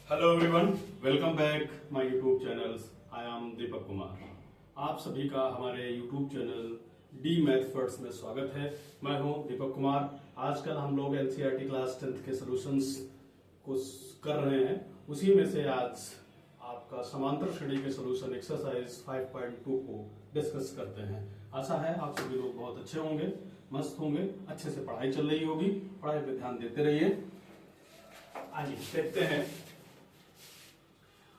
Hello everyone, welcome back my YouTube channels. I am Deepak Kumar. आप सभी का हमारे YouTube channel D math first में स्वागत है। मैं हूं दीपक कुमार। आजकल हम लोग एनसीईआरटी क्लास 10th के सॉल्यूशंस को कर रहे हैं। उसी में से आज आपका समांतर श्रेणी के सॉल्यूशन एक्सरसाइज 5.2 को डिस्कस करते हैं। आशा है आप सभी लोग बहुत अच्छे होंगे, मस्त होंगे, अच्छे से पढ़ाई चल रही होगी। पढ़ाई पे ध्यान देते रहिए। आइए देखते हैं।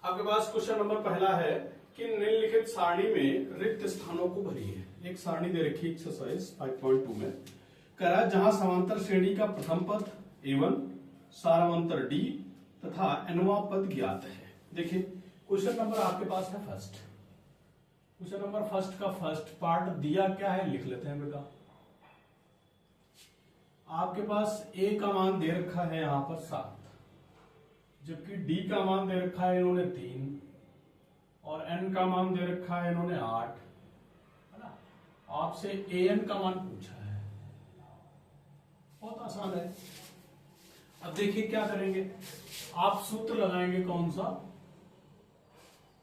आपके पास क्वेश्चन नंबर पहला है कि निम्नलिखित सारणी में रिक्त स्थानों को भरिए। एक सारणी दे रखी एक्सरसाइज 5.2 में करा, जहां समांतर श्रेणी का प्रथम पद A1, सारावंतर D तथा nवां पद ज्ञात है। देखिए क्वेश्चन नंबर आपके पास है फर्स्ट। क्वेश्चन नंबर फर्स्ट का फर्स्ट पार्ट दिया क्या है लिख लेते हैं बेटा। आपके पास A का मान दे रखा है यहां पर 7, जबकि D का मान दे रखा है इन्होंने 3 और N का मान दे रखा है इन्होंने 8, है ना। आपसे AN का मान पूछा है। बहुत आसान है। अब देखिए क्या करेंगे, आप सूत्र लगाएंगे कौन सा,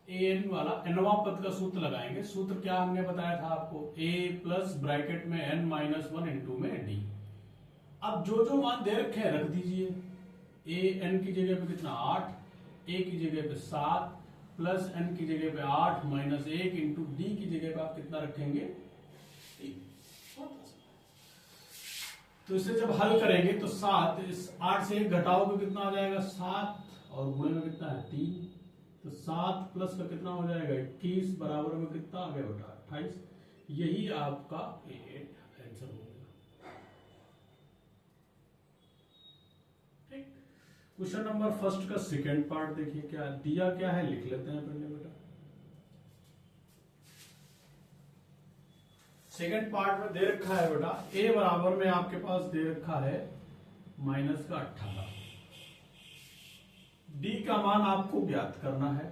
AN वाला nवां पद का सूत्र लगाएंगे। सूत्र क्या हमने बताया था आपको, A प्लस ब्रैकेट में N माइनस 1 इंटू में D। अब जो जो मान दे रखे हैं रख दीजिए। ए एन की जगह पे कितना 8, ए की जगह पे 7 प्लस एन की जगह पे 8 माइनस 1 इंटू डी की जगह पे आप कितना रखेंगे 3। तो इसे जब हल करेंगे तो 7, इस 8 से 1 घटाओगे कितना हो जाएगा 7 और गुणे में कितना है 3। तो 7 प्लस का कितना हो जाएगा 21 बराबर में कितना आ गया बेटा 28। यही आपका आंसर होगा। क्वेश्चन नंबर फर्स्ट का सेकेंड पार्ट देखिए क्या दिया, क्या है लिख लेते हैं पहले बेटा। सेकेंड पार्ट में दे रखा है बेटा A बराबर में आपके पास दे रखा है माइनस का 18। D का मान आपको ज्ञात करना है,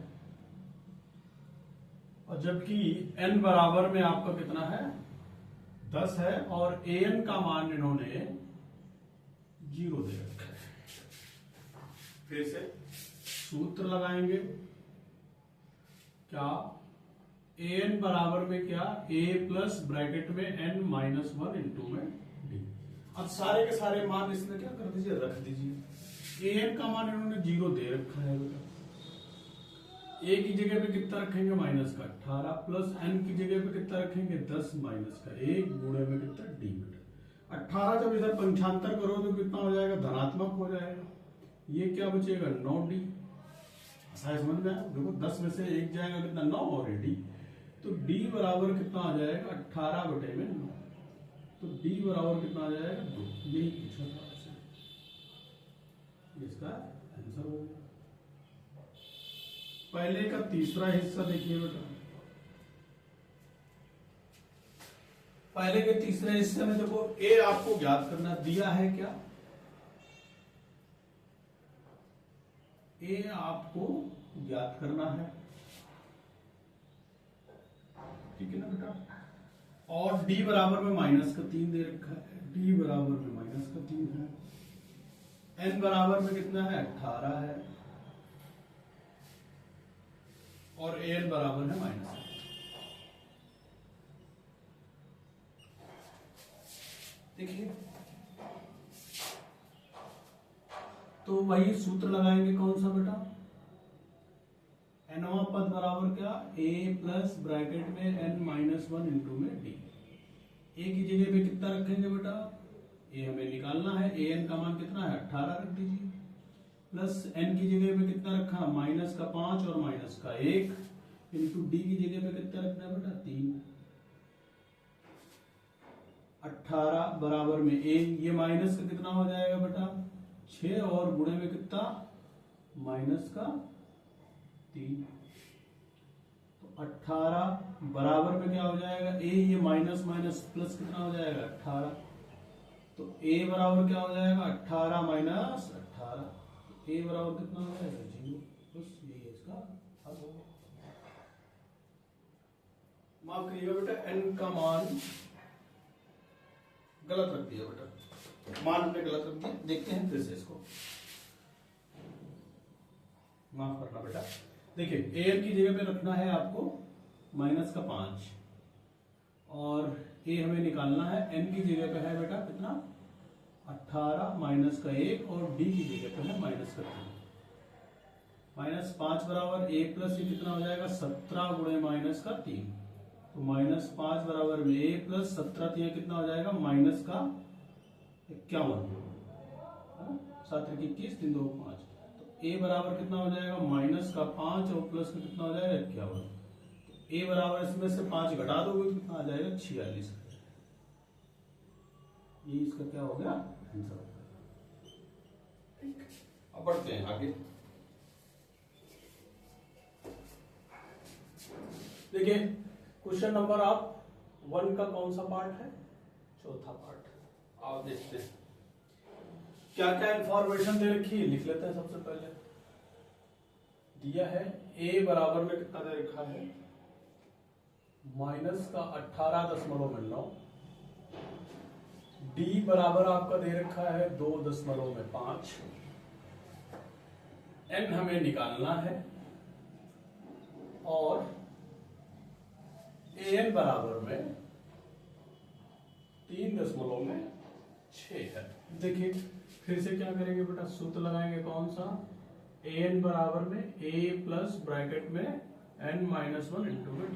और जबकि N बराबर में आपका कितना है 10 है और AN का मान इन्होंने 0 दे रखा है। फिर से सूत्र लगाएंगे क्या, AN बराबर में क्या A प्लस ब्रैकेट में N माइनस 1 इंटू में D। अब सारे के सारे मान इसमें क्या कर दीजिए रख दीजिए। AN का मान इन्होंने 0 दे रखा है बेटा। A की जगह पे कितना रखेंगे माइनस का 18 प्लस N की जगह पे कितना रखेंगे 10 माइनस का 1 गुणे में कितना D बेटा। 18 जब इधर पंचांतर करो तो कितना हो जाएगा धनात्मक हो जाएगा। ये क्या बचेगा 9D। समझ में आया। देखो 10 में से 1 जाएगा कितना 9 और D। तो D बराबर कितना आ जाएगा 18 बटे में 9। तो D बराबर कितना आ जाएगा 2। यही पूछा था आपसे, इसका आंसर हो गया। पहले का तीसरा हिस्सा देखिए बेटा। पहले के तीसरे हिस्से में देखो A आपको ज्ञात करना दिया है क्या, A आपको ज्ञात करना है, ठीक है ना बेटा। और D बराबर में माइनस का 3 दे रखा है। D बराबर में माइनस का 3 है। N बराबर में कितना है 18 है और AN बराबर है माइनस। देखिए तो वही सूत्र लगाएंगे कौन सा बेटा, nवां पद बराबर क्या A प्लस ब्रैकेट में N माइनस 1 इंटू में D। A की जगह पे कितना रखेंगे बेटा, A हमें निकालना है, AN का मान कितना है 18 रख दीजिए, प्लस N की जगह पे कितना रखा माइनस का 5 और माइनस का 1 इंटू D की जगह पे कितना रखना है बेटा 3। 18 बराबर में A, ये माइनस का कितना हो जाएगा बेटा 6 और गुणे में कितना माइनस का 3। तो 18 बराबर में क्या हो जाएगा A, ये माइनस माइनस प्लस कितना हो जाएगा 18। तो A बराबर क्या हो जाएगा 18 माइनस 18। तो A बराबर कितना हो जाएगा 0। बस यही इसका हल होगा। माफ करिएगा बेटा N का मान गलत रख दिया बेटा, मान हमने गलत रख दिया। देखते हैं फिर से इसको। माफ करना बेटा, देखिए an की जगह पे रखना है आपको -5 और a हमें निकालना है, n की जगह पे है बेटा कितना 18 -1 और d की जगह पे है -3। -5 बराबर a प्लस ये कितना हो जाएगा 17 गुणे -3, तो -5 बराबर a प्लस 17 ये कितना हो जाएगा -51, 7 21 3 2 5, तो a बराबर कितना हो जाएगा -5 और प्लस में कितना हो जाएगा 51, तो a बराबर इसमें से 5 घटा दोगे तो कितना आ जाएगा 46, ये इसका क्या हो गया आंसर हो गया। ठीक, अब बढ़ते हैं आगे। देखिए क्वेश्चन नंबर आप 1 का कौन सा पार्ट है, चौथा पार्ट। आप देखते हैं क्या क्या इंफॉर्मेशन दे रखी है, लिख लेते हैं। सबसे पहले दिया है a बराबर में कितना दे रखा है -18.9, d बराबर आपका दे रखा है 2.5, n हमें निकालना है और an बराबर में 3.6 है। देखिए फिर से क्या करेंगे बेटा, सूत्र लगाएंगे कौन सा, an बराबर में a प्लस ब्रैकेट में n-1 इंटू में d।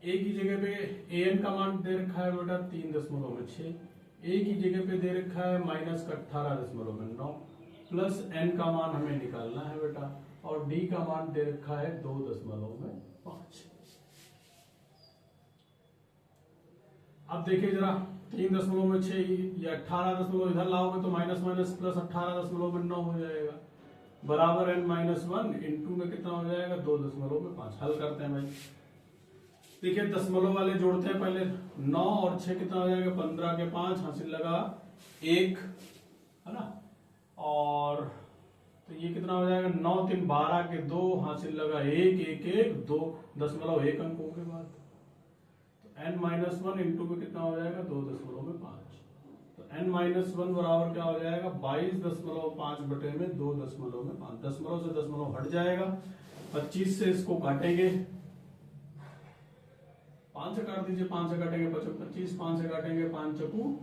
a की जगह पे an का मान दे रखा है बेटा 3.6, a की जगह पे दे रखा है -18.9 प्लस n का मान हमें निकालना है बेटा और d का मान दे रखा है 2.5। अब देखिए जरा 3.6 या 18 इधर लाओगे तो माइनस माइनस प्लस 18.9 हो जाएगा, बराबर n-1 इंटू में कितना हो जाएगा 2.5। हल करते हैं भाई। देखिए दशमलव वाले जोड़ते हैं पहले, 9 और 6 कितना हो जाएगा 15 के 5 हासिल लगा 1 है ना, और तो ये कितना हो जाएगा 9 3 12 के 2 हासिल लगा 1 1 1 2 0.1 अंकों के बाद, तो n-1 इंटू में कितना हो जाएगा 2.5, तो n-1 बराबर क्या हो जाएगा 22.5 बटे में 2.5, दशमलव से दशमलव हट जाएगा, 25 से इसको काटेंगे, 5 से काट दीजिए, 5 से काटेंगे 25, 5 से काटेंगे 5 चकू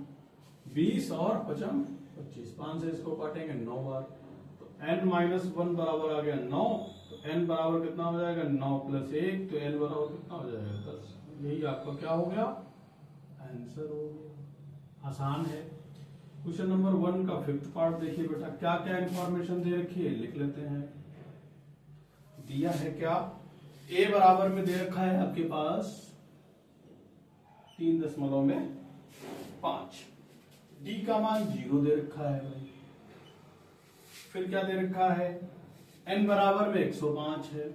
20 और 5 25, 5 से इसको काटेंगे 9 बार, तो n-1 बराबर आ गया 9, तो n बराबर कितना हो जाएगा 9 प्लस 1, तो n बराबर कितना हो जाएगा 10। यही आपका क्या हो गया आंसर हो गया। आसान है। क्वेश्चन नंबर 1 का 5th पार्ट देखिए बेटा, क्या क्या इंफॉर्मेशन दे रखी है लिख लेते हैं। दिया है क्या, a बराबर में दे रखा है आपके पास 3.5, d का मान 0 दे रखा है भाई, फिर क्या दे रखा है n बराबर में 105 है,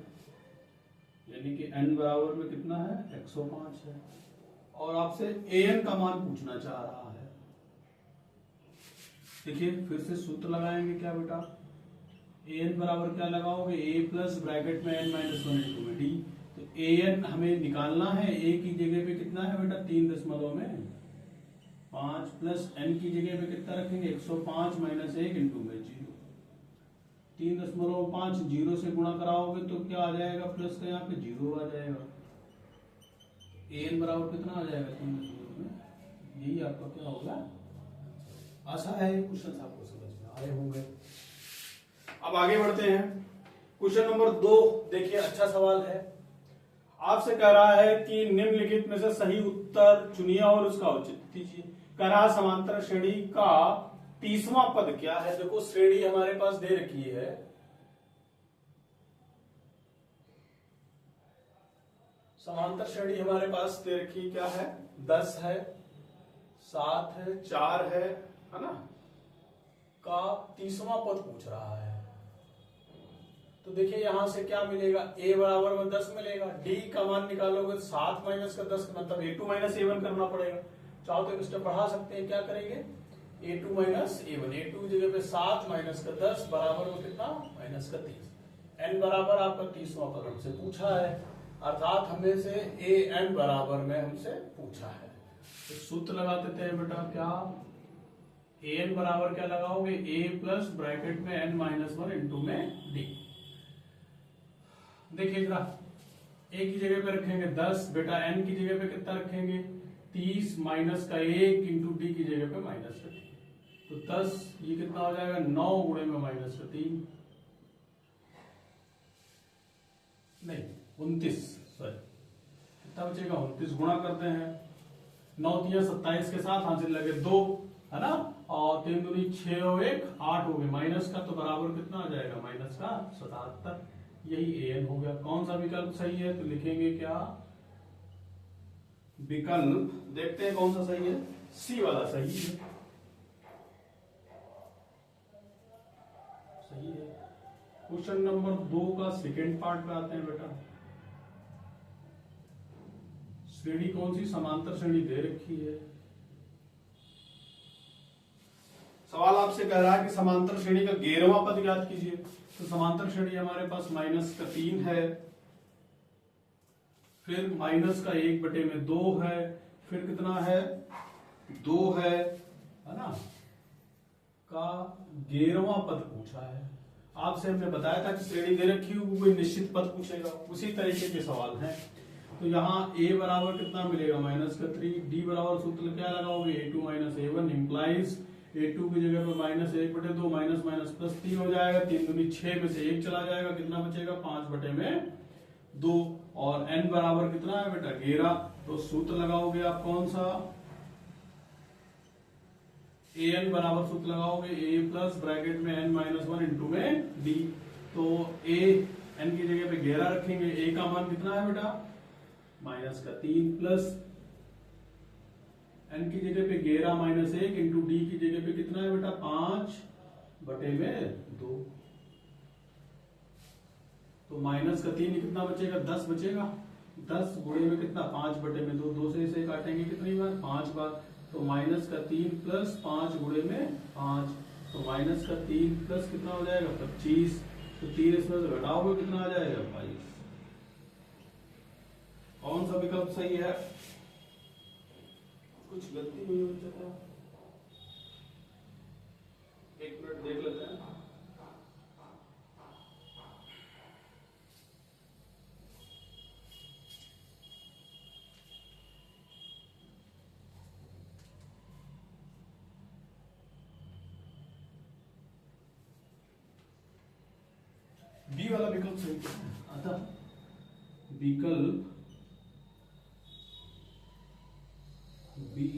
यानी कि n बराबर में कितना है 105 है, और आपसे an का मान पूछना चाह रहा है। देखिए फिर से सूत्र लगाएंगे क्या बेटा, an बराबर क्या लगाओगे a प्लस ब्रैकेट में n-1 इंटू में d, तो an हमें निकालना है, a की जगह पे कितना है बेटा 3.5 प्लस n की जगह पे कितना रखेंगे 105 माइनस 1 इंटू में 0, 3.5 0 से गुणा कराओगे तो क्या आ जाएगा प्लस का यहाँ पे 0 आ जाएगा, an बराबर कितना आ जाएगा 3.0 में, यही आपका क्या होगा। आशा है क्वेश्चन आपको समझ में आए होंगे। अब आगे बढ़ते हैं। क्वेश्चन नंबर 2 देखिए, अच्छा सवाल है। आपसे कह रहा है कि निम्नलिखित में से सही उत्तर चुनिए और उसका औचित्य दीजिए। कह रहा है समांतर श्रेणी का 30वां पद क्या है। देखो श्रेणी हमारे पास दे रखी है, समांतर श्रेणी हमारे पास दे रखी क्या है 10 है, 7 है, 4 है ना, का 30वां पद पूछ रहा है। तो देखिए यहां से क्या मिलेगा, a बराबर में 10 मिलेगा, d का मान निकालोगे 7 माइनस का 10 मतलब a2 माइनस a1 करना पड़ेगा। चाहो तो एक स्टेप बढ़ा सकते हैं, क्या करेंगे a2 माइनस a1, a2 की जगह पे 7 माइनस का 10 बराबर में कितना माइनस का 30, n बराबर आपका 30वां पद हमसे पूछा है, अर्थात हमें से an बराबर में हमसे पूछा है। तो सूत्र लगा देते हैं बेटा, क्या an बराबर क्या लगाओगे a प्लस ब्रैकेट में n-1 इंटू में d, देखिए जरा, ए की जगह पे रखेंगे 10, बेटा एन की जगह पे कितना रखेंगे 30 माइनस का 1 इंटू डी की जगह पे माइनस का 3, तो 10 ये कितना हो जाएगा 9 गुणे में माइनस का 3, नहीं 29, सॉरी कितना बचेगा 29, गुणा करते हैं 9 3 27 के साथ हासिल लगे 2 है ना, और 3 दूनी 6 और 1 8 हो गए माइनस का, तो बराबर कितना आ जाएगा माइनस का 77, यही एन हो गया। कौन सा विकल्प सही है, तो लिखेंगे क्या विकल्प, देखते हैं कौन सा सही है, सी वाला सही है, सही है। क्वेश्चन नंबर 2 का सेकेंड पार्ट पे आते हैं बेटा। श्रेणी कौन सी, समांतर श्रेणी दे रखी है। सवाल आपसे कह रहा है कि समांतर श्रेणी का 11वां पद ज्ञात कीजिए, तो समांतर श्रेणी हमारे पास माइनस का 3 है, फिर माइनस का 1/2 है, फिर कितना है 2 है ना, का 11वां पद पूछा है। आपसे हमने बताया था कि श्रेणी दे रखी हो कोई निश्चित पद पूछेगा, उसी तरीके के सवाल हैं। तो यहाँ a बराबर कितना मिलेगा माइनस का 3, d बराबर सूत्र क्या लगाओगे a2 minus a1 implies a2 की जगह पे माइनस 1/2 माइनस माइनस प्लस 3 हो जाएगा, 3 दूनी 6 में से 1 चला जाएगा, कितना बचेगा 5/2, और n बराबर कितना है बेटा 11, तो सूत्र लगाओगे आप कौन सा, an बराबर सूत्र लगाओगे a प्लस ब्रैकेट में n माइनस 1 इंटू में d, तो a n की जगह पे 11 रखेंगे, a का मान कितना है बेटा माइनस का 3 प्लस n की जगह पे 11 माइनस 1 इंटू डी की जगह पे कितना है बेटा 5/2, तो माइनस का 3 कितना बचेगा 10 बचेगा, 10 गुणे में कितना 5/2, 2 से इसे काटेंगे कितनी बार 5 बार, तो माइनस का 3 प्लस 5 गुणे में 5, तो माइनस का 3 प्लस कितना हो जाएगा 25, तो 3 इसमें से घटाओगे कितना आ जाएगा 22। कौन सा विकल्प सही है, कुछ गलती हुई हो सकता है, 1 मिनट देख लेते हैं। बी वाला विकल्प सही है, अतः विकल्प बी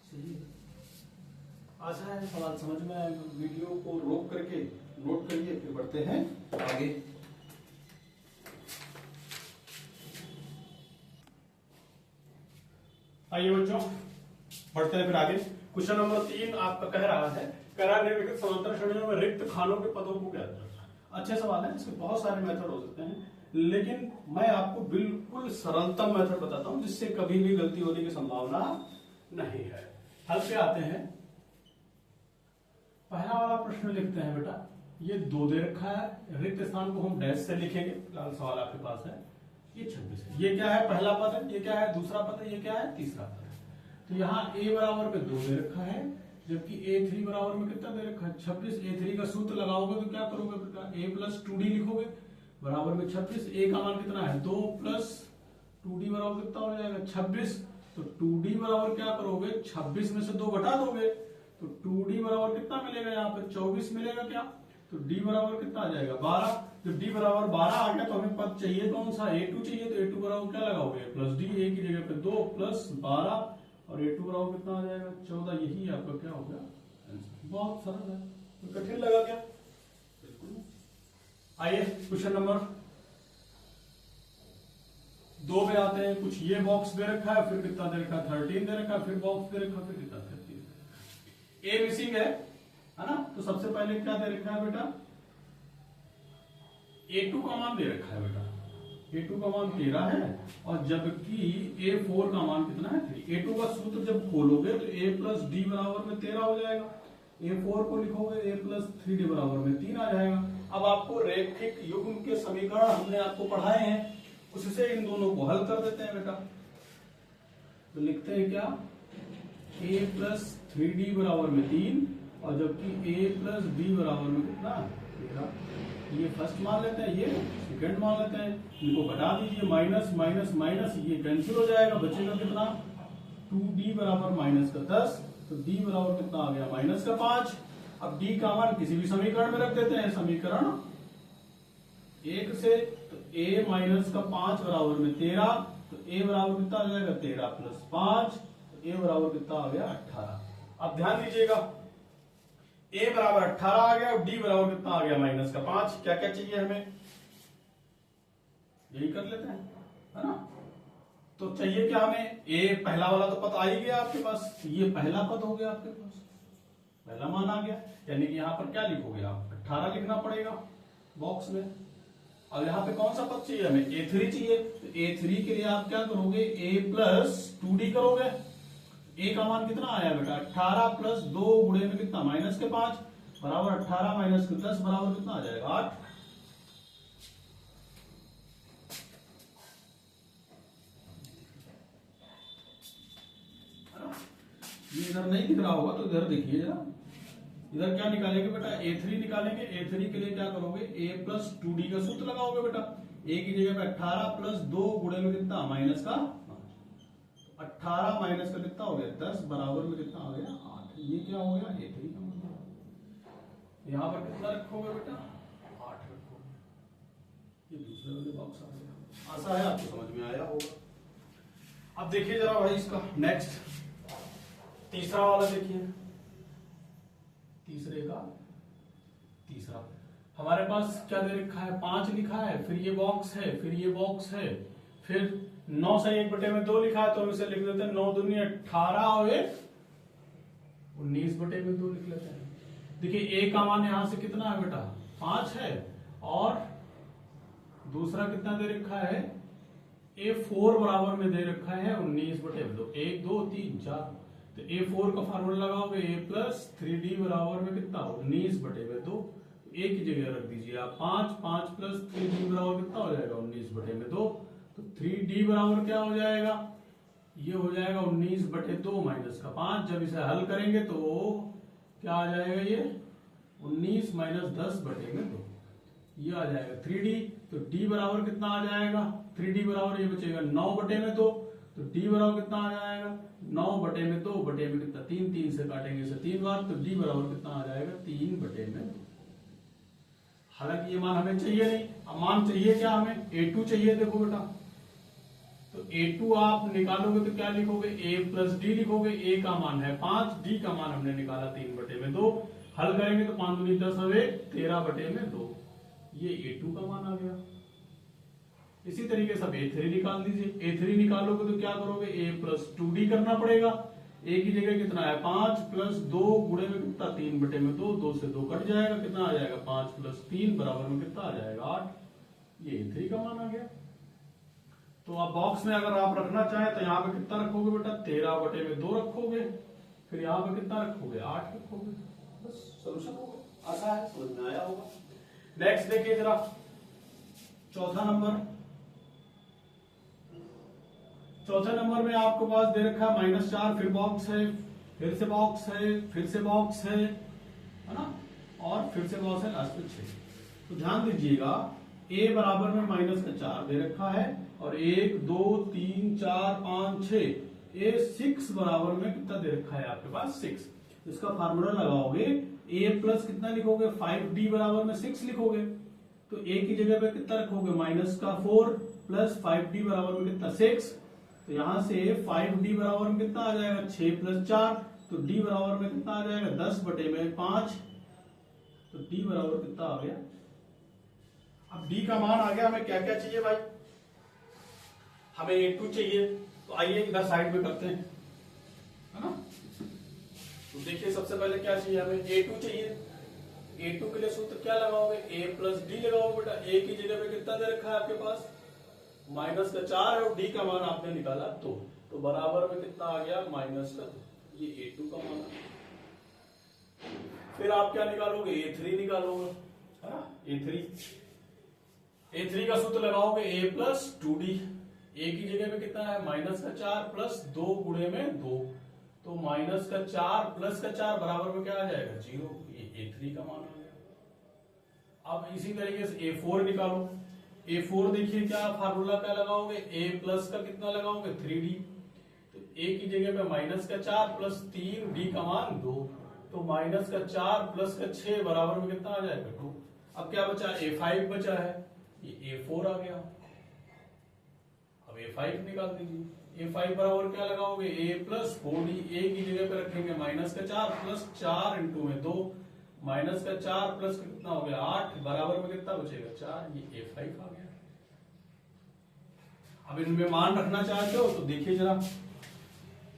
सही है। आशा है सवाल समझ में आए, वीडियो को रोक करके नोट करिए, फिर बढ़ते हैं आगे। आइए बच्चों बढ़ते हैं फिर आगे। क्वेश्चन नंबर 3 आपका कह रहा है निम्नलिखित समांतर श्रेणियों में रिक्त खानों के पदों को ज्ञात करना। अच्छे सवाल है, इसके बहुत सारे मेथड हो सकते हैं, लेकिन मैं आपको बिल्कुल सरलतम मेथड बताता हूं जिससे कभी भी गलती होने की संभावना नहीं है। हल पे आते हैं। पहला वाला प्रश्न लिखते हैं बेटा, ये 2 दे रखा है, रिक्त स्थान को हम डैश से लिखेंगे, फिलहाल सवाल आपके पास है, ये 26 है, ये क्या है पहला पद है, ये क्या है दूसरा पद है, ये क्या है तीसरा पद है। तो यहाँ a बराबर पे 2 दे रखा है, जबकि a3 बराबर में कितना दे रखा है 26। a3 का सूत्र लगाओगे तो क्या करोगे बेटा a प्लस 2d लिखोगे बराबर में 26, a का मान कितना है 2 प्लस 2d बराबर कितना हो जाएगा 26, तो 2d बराबर क्या करोगे 26 में से 2 घटा दोगे, तो 2d बराबर कितना मिलेगा यहाँ पे 24 मिलेगा क्या, तो d बराबर कितना आ जाएगा 12। जब d बराबर 12 आ गया तो हमें पद चाहिए कौन सा a2 चाहिए, तो a2 बराबर क्या लगाओगे प्लस d, a की जगह पे 2 प्लस 12 और a2 बराबर कितना आ जाएगा 14। यही आपका क्या हो गया, बहुत सरल है, तो कठिन लगा क्या, बिल्कुल। आइए क्वेश्चन नंबर 2 पे आते हैं। कुछ ये बॉक्स दे रखा है, फिर कितना दे रखा है 13 दे रखा है, फिर बॉक्स दे रखा है, फिर कितना 13, ए मिसिंग है ना। तो सबसे पहले क्या दे रखा है बेटा a2 का मान दे रखा है बेटा, a2 का मान 13 है, और जबकि a4 का मान कितना है 3। a2 का सूत्र जब खोलोगे तो a प्लस डी बराबर में 13 हो जाएगा, a4 को लिखोगे a प्लस 3d बराबर में 3 आ जाएगा। अब आपको रैखिक युग्म के समीकरण हमने आपको पढ़ाए हैं, उससे इन दोनों को हल कर देते हैं बेटा। तो लिखते हैं क्या a प्लस 3d बराबर में 3, और जबकि a प्लस d बराबर में कितना 13। ये फर्स्ट मान लेते हैं, ये सेकंड मान लेते हैं, इनको घटा दीजिए, माइनस माइनस माइनस ये कैंसिल हो जाएगा, बचेगा कितना 2d बराबर माइनस का 10। तो d बराबर कितना आ गया माइनस का 5। अब d का मान किसी भी समीकरण में रख देते हैं, समीकरण 1 से। तो a माइनस का 5 बराबर में 13। तो a बराबर कितना आ जाएगा 13 प्लस 5। तो a बराबर कितना आ गया 18। अब ध्यान दीजिएगा, a बराबर 18 आ गया और d बराबर कितना आ गया माइनस का 5। क्या क्या चाहिए हमें, यही कर लेते हैं, है ना। तो चाहिए क्या हमें, a पहला वाला तो पद आ ही गया आपके पास, ये पहला पद हो गया आपके पास, पहला मान आ गया। यानी कि यहां पर क्या लिखोगे आप, 18 लिखना पड़ेगा बॉक्स में। और यहाँ पे कौन सा पद चाहिए हमें, a3 चाहिए। तो a3 के लिए आप क्या करोगे, a प्लस 2d करोगे। a का मान कितना आया बेटा 18 प्लस 2 गुणे में कितना माइनस के 5 बराबर 18 माइनस के 10 बराबर कितना आ जाएगा 8। ये इधर नहीं दिख रहा होगा तो इधर देखिए जरा, इधर क्या निकालेंगे बेटा a3 निकालेंगे। a3 के लिए क्या करोगे, a प्लस 2d का सूत्र लगाओगे बेटा। a की जगह पे 18 प्लस 2 गुणे में कितना माइनस का 18 माइनस का कितना हो गया 10 बराबर में कितना आ गया 8। ये क्या हो गया a3 का मतलब। यहां पर कितना रखोगे बेटा 8 रखोगे। ये दूसरे वाले बॉक्स आ गया। आशा है आपको समझ में आया होगा। अब देखिए जरा भाई इसका नेक्स्ट तीसरा वाला देखिए, तीसरे का तीसरा हमारे पास क्या दे रखा है 5 लिखा है, फिर ये बॉक्स है, फिर ये बॉक्स है, फिर 9 से 1/2 लिखा है। तो हम इसे लिख देते हैं 9 दूनी 18 और 19/2 लिख लेते हैं। देखिए a का मान यहां से कितना है बेटा 5 है, और दूसरा कितना दे रखा है a4 बराबर में दे रखा है 19/2। 1 2 3 4। तो a4 का फार्मूला लगाओगे a प्लस 3d बराबर में कितना 19/2। a की जगह रख दीजिए आप 5 5 प्लस 3d बराबर कितना हो जाएगा 19/2। तो 3d बराबर क्या हो जाएगा, ये हो जाएगा 19/2 माइनस का 5। जब इसे हल करेंगे तो क्या आ जाएगा, ये 19 माइनस 10/2 ये आ जाएगा 3d। तो d बराबर कितना आ जाएगा, 3d बराबर ये बचेगा 9/2। तो d बराबर कितना आ जाएगा 9/2 बटे में कितना 3 3 से काटेंगे इसे 3 बार। तो d बराबर कितना आ जाएगा 3/2। हालांकि ये मान हमें चाहिए नहीं, अब मान चाहिए क्या हमें a2 चाहिए। देखो बेटा, तो a2 आप निकालोगे तो क्या लिखोगे a प्लस d लिखोगे। a का मान है 5, d का मान हमने निकाला 3/2। हल करेंगे तो 5 दूनी 10 और 1 13/2। ये a2 का मान आ गया। इसी तरीके से अब a3 निकाल दीजिए। a3 निकालोगे तो क्या करोगे a प्लस 2d करना पड़ेगा। a की जगह कितना है 5 प्लस 2 गुणे में कितना 3/2। 2 से 2 कट जाएगा, कितना आ जाएगा 5 प्लस 3 बराबर में कितना आ जाएगा 8। ये a3 का मान आ गया। तो अब बॉक्स में अगर आप रखना चाहें तो यहाँ पे कितना रखोगे बेटा 13/2 रखोगे, फिर यहाँ पे कितना रखोगे 8 रखोगे। बस सोल्यूशन होगा, आसान है, समझ में आया होगा। नेक्स्ट देखिए जरा चौथा नंबर में आपके पास दे रखा है -4, फिर बॉक्स है, फिर से बॉक्स है, फिर से बॉक्स है ना, और फिर से बॉक्स है, लास्ट में 6। तो ध्यान दीजिएगा a बराबर में -4 दे रखा है, और 1 2 3 4 5 6 a 6 बराबर में कितना दे रखा है आपके पास 6। इसका फार्मूला लगाओगे a प्लस कितना लिखोगे 5d बराबर में 6 लिखोगे। तो a की जगह पे कितना रखोगे -4 प्लस 5d बराबर में कितना 6। तो यहां से 5d बराबर में कितना आ जाएगा 6 प्लस 4। तो d बराबर में कितना आ जाएगा 10/5। तो d बराबर कितना आ गया। अब d का मान आ गया। हमें क्या क्या चाहिए भाई, हमें a2 चाहिए। तो आइए इधर साइड में करते हैं, है ना। तो देखिए सबसे पहले क्या चाहिए हमें a2 चाहिए। a2 के लिए सूत्र क्या लगाओगे a प्लस डी लगाओगे बेटा। a की जगह पे कितना दे रखा है आपके पास -4 है, और d का मान आपने निकाला तो बराबर में कितना आ गया -2। ये a2 का मान है। फिर आप क्या निकालोगे a3 निकालोगे, है ना। a3 का सूत्र लगाओगे a प्लस 2d। a की जगह पे कितना है -4 प्लस 2 गुणे में 2। तो -4 प्लस 4 बराबर में क्या आ जाएगा 0। ये a3 का मान आ गया। अब इसी तरीके से A4 निकालो। A4 देखिए क्या फार्मूला क्या लगाओगे, A प्लस का कितना लगाओगे 3D, तो A की जगह पे माइनस का 4 प्लस 3, D का मान 2, तो माइनस का 4 प्लस का 6 बराबर में कितना आ जाएगा 2। अब क्या बचा, A5 बचा है, ये A4 आ गया। अब A5 निकाल दीजिए। A5 बराबर क्या लगाओगे, A प्लस 4D, A की जगह पे रखेंगे माइनस का 4 प्लस 4 इंटू में 2, माइनस का 4 प्लस कितना हो गया 8, बराबर में कितना बचेगा 4, ये A5 आ गया। अब इनमें मान रखना चाहते हो तो देखिए जरा,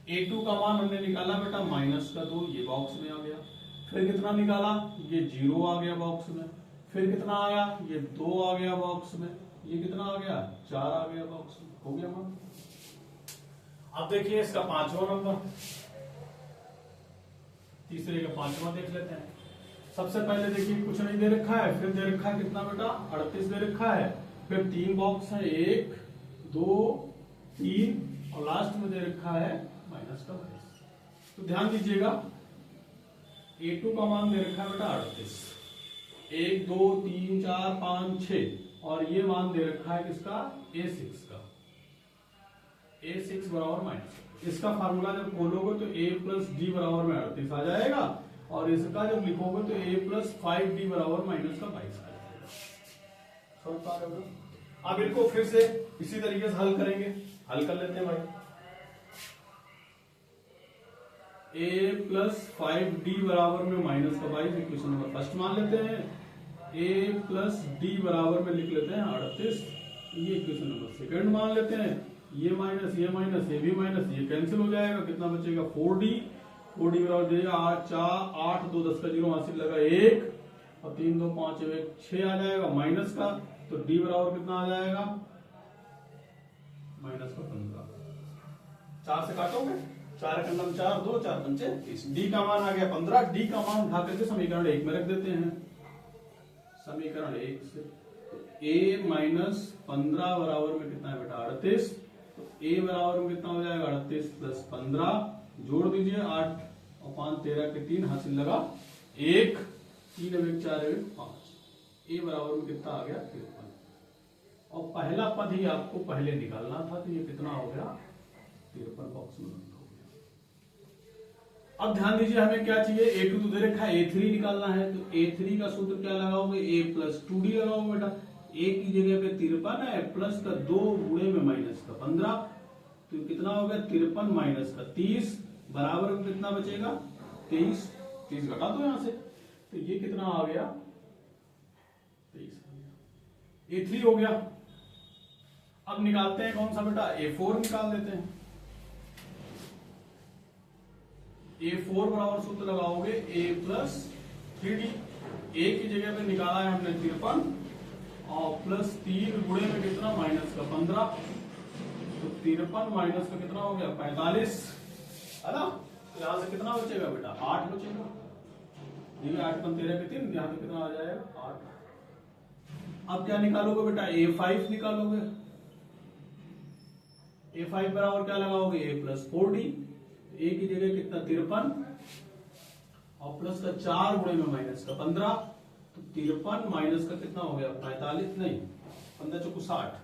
A2 का मान हमने निकाला बेटा माइनस का 2, ये बॉक्स में आ गया। फिर कितना निकाला, ये 0 आ गया बॉक्स में। फिर कितना आया, ये 2 आ गया बॉक्स में। ये कितना आ गया 4 आ गया बॉक्स में, हो गया मान। अब देखिए इसका 5वां नंबर, तीसरे का 5वां देख लेते हैं। सबसे पहले देखिए कुछ नहीं दे रखा है, फिर दे रखा है कितना बेटा 38 दे रखा है, फिर 3 बॉक्स है 1 2 3 और लास्ट में दे रखा है माइनस का 22। तो ध्यान दीजिएगा A2 का मान दे रखा है बेटा 38, 1 2 3 4 5 6 और ये मान दे रखा है किसका A6 का, A6 बराबर माइनस। इसका फार्मूला जब खोलोगे तो A प्लस डी बराबर में 38 आ जाएगा और इसका जब लिखोगे तो A प्लस 5D बराबर माइनस का 22 आ जाएगा। समझ पा रहे हो। अब इनको फिर से इसी तरीके से हल करेंगे, हल कर लेते हैं भाई। A प्लस 5D बराबर में माइनस का 22 इक्वेशन नंबर फर्स्ट मान लेते हैं। A प्लस डी बराबर में लिख लेते हैं 38, ये इक्वेशन नंबर सेकंड मान लेते हैं। ये माइनस ये भी माइनस, ये कैंसिल हो जाएगा, कितना बचेगा 4D बराबर देगा 8 4 8 2 10 का 0 हासिल लगा 1 और 3 2 5 1 6 आ जाएगा माइनस का, तो D बराबर कितना आ जाएगा माइनस का 15। 4 से काटोगे, 4 का नंबर 4 2 4 पंचे 30, D का मान आ गया 15। D का मान उठा करके समीकरण 1 में रख देते हैं। समीकरण 1 से A माइनस 15 बराबर में कितना है बेटा 38, तो A बराबर में कितना हो जाएगा 38 प्लस 15, जोड़ दीजिए 8 और 5 13 के 3 हासिल लगा 1, 3 1 4 1 5, A बराबर में कितना आ गया 53। और पहला पद ही आपको पहले निकालना था, तो ये कितना हो गया 53 बॉक्स में बंद हो गया। अब ध्यान दीजिए हमें क्या चाहिए, A2 तो दे रखा है, A3 निकालना है, तो A3 का सूत्र क्या लगाओगे, A प्लस 2D लगाओगे बेटा। A की जगह पे 53 है, प्लस का 2 गुणे में माइनस का 15, तो कितना हो गया 53 माइनस का 30 बराबर में कितना बचेगा 23। 30 घटा दो यहां से, तो ये कितना आ गया 23 आ गया। A3 हो गया। अब निकालते हैं कौन सा बेटा, A4 निकाल देते हैं। A4 बराबर सूत्र लगाओगे A प्लस 3D, A की जगह पे निकाला है हमने 53 और प्लस 3 गुणे में कितना माइनस का 15, तो 53 माइनस का कितना हो गया 45, है ना। तो यहां से कितना बचेगा बेटा 8 बचेगा, ये 8 5 13 के 3, यहां से कितना आ जाएगा 8। अब क्या निकालोगे बेटा A5 निकालोगे। A5 बराबर क्या लगाओगे A प्लस 4D, A की जगह कितना 53 और प्लस का 4 गुणे में माइनस का 15, तो 53 माइनस का कितना हो गया 45, नहीं 15 चौको 60।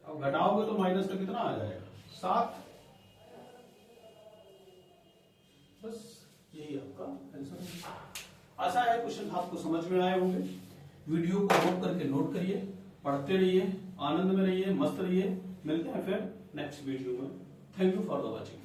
अब घटाओगे तो माइनस का कितना आ जाएगा 7। बस यही आपका आंसर है। आशा है क्वेश्चन आपको समझ में आए होंगे। वीडियो को नोट करके नोट करिए, पढ़ते रहिए, आनंद में रहिए, मस्त रहिए। मिलते हैं फिर नेक्स्ट वीडियो में। Thank you for the watching.